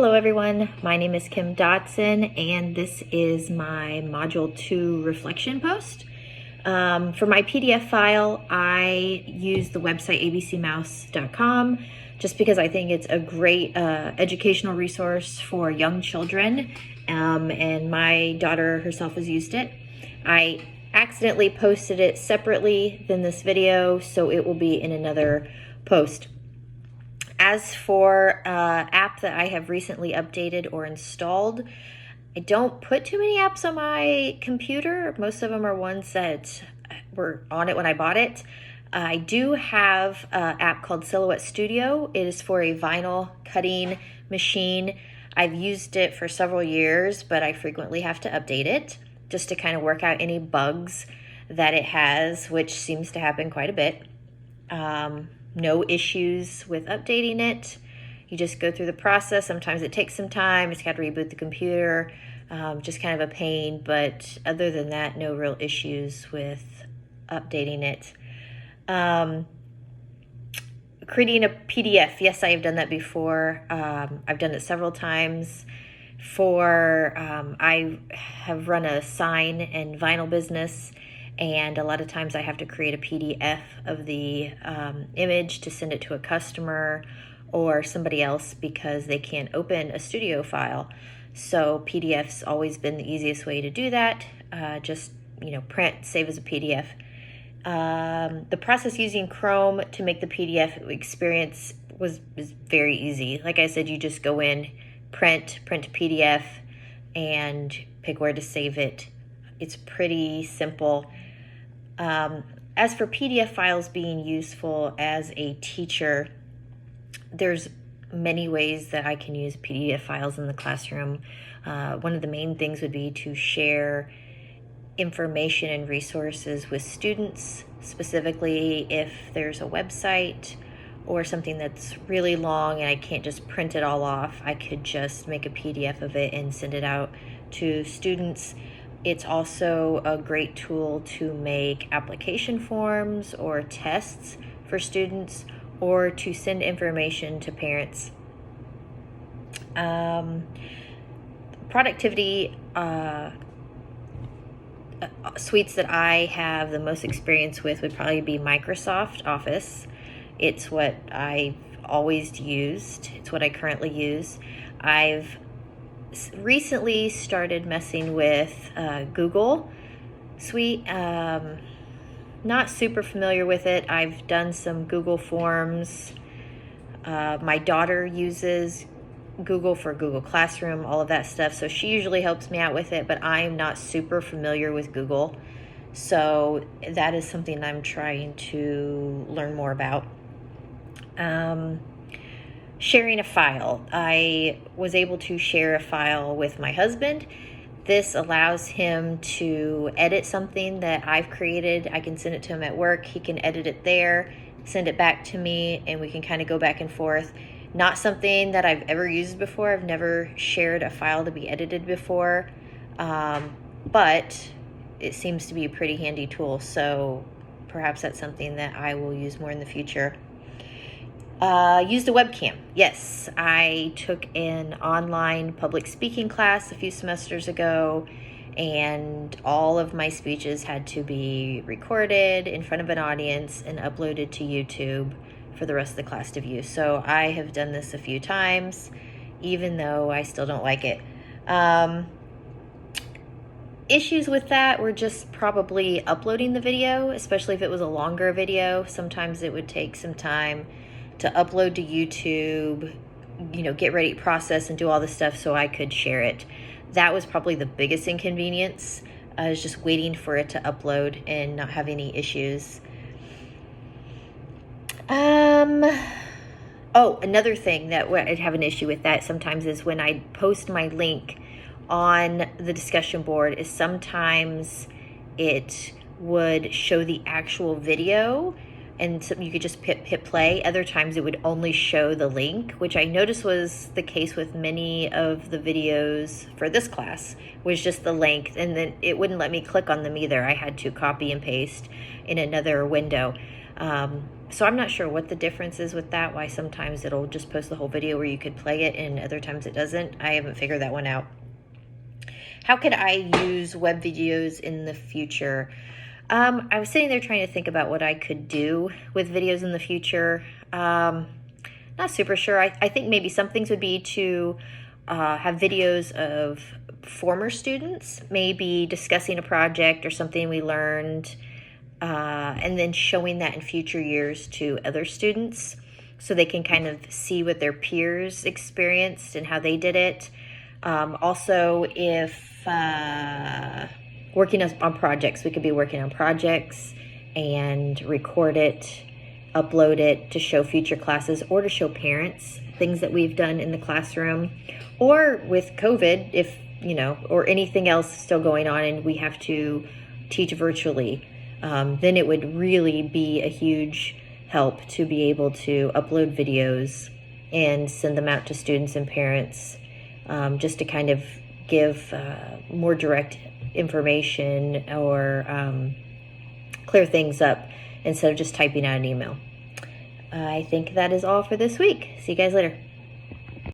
Hello everyone, my name is Kim Dotson and this is my Module 2 reflection post. For my PDF file, I use the website abcmouse.com just because I think it's a great educational resource for young children, and my daughter herself has used it. I accidentally posted it separately than this video, so it will be in another post. As for app that I have recently updated or installed, I don't put too many apps on my computer. Most of them are ones that were on it when I bought it. I do have an app called Silhouette Studio. It is for a vinyl cutting machine. I've used it for several years, but I frequently have to update it just to kind of work out any bugs that it has, which seems to happen quite a bit. No issues with updating it. You just go through the process. Sometimes it takes some time. It's got to reboot the computer. Just kind of a pain, but other than that, no real issues with updating it. Creating a PDF. Yes, I have done that before. I've done it several times. I have run a sign and vinyl business, and a lot of times I have to create a PDF of the image to send it to a customer or somebody else because they can't open a studio file. So PDF's always been the easiest way to do that. Just print, save as a PDF. The process using Chrome to make the PDF experience is very easy. Like I said, you just go in, print PDF, and pick where to save it. It's pretty simple. As for PDF files being useful as a teacher, there's many ways that I can use PDF files in the classroom. One of the main things would be to share information and resources with students, specifically if there's a website or something that's really long and I can't just print it all off. I could just make a PDF of it and send it out to students. It's also a great tool to make application forms or tests for students or to send information to parents. Productivity suites that I have the most experience with would probably be Microsoft Office. It's what I've always used. It's what I currently use. I've recently started messing with Google Suite. Not super familiar with it. I've done some Google Forms. My daughter uses Google for Google Classroom, all of that stuff. So she usually helps me out with it, but I'm not super familiar with Google. So that is something I'm trying to learn more about. Sharing a file. I was able to share a file with my husband. This allows him to edit something that I've created. I can send it to him at work. He can edit it there, send it back to me, and we can kind of go back and forth. Not something that I've ever used before. I've never shared a file to be edited before, but it seems to be a pretty handy tool. So perhaps that's something that I will use more in the future. Used a webcam. Yes, I took an online public speaking class a few semesters ago, and all of my speeches had to be recorded in front of an audience and uploaded to YouTube for the rest of the class to view. So I have done this a few times, even though I still don't like it. Issues with that were just probably uploading the video, especially if it was a longer video. Sometimes it would take some time to upload to YouTube, get ready, process, and do all this stuff so I could share it. That was probably the biggest inconvenience, is just waiting for it to upload and not have any issues. Another thing that I'd have an issue with that sometimes is when I post my link on the discussion board, is sometimes it would show the actual video and so you could just hit play. Other times it would only show the link, which I noticed was the case with many of the videos for this class, was just the link, and then it wouldn't let me click on them either. I had to copy and paste in another window. So I'm not sure what the difference is with that, why sometimes it'll just post the whole video where you could play it and other times it doesn't. I haven't figured that one out. How could I use web videos in the future? I was sitting there trying to think about what I could do with videos in the future. Not super sure. I think maybe some things would be to have videos of former students, maybe discussing a project or something we learned, and then showing that in future years to other students so they can kind of see what their peers experienced and how they did it. Also, if working on projects, we could be working on projects and record it, upload it to show future classes or to show parents things that we've done in the classroom. Or with COVID, if, or anything else still going on and we have to teach virtually, then it would really be a huge help to be able to upload videos and send them out to students and parents, just to kind of give more direct information or clear things up instead of just typing out an email. I think that is all for this week. See you guys later.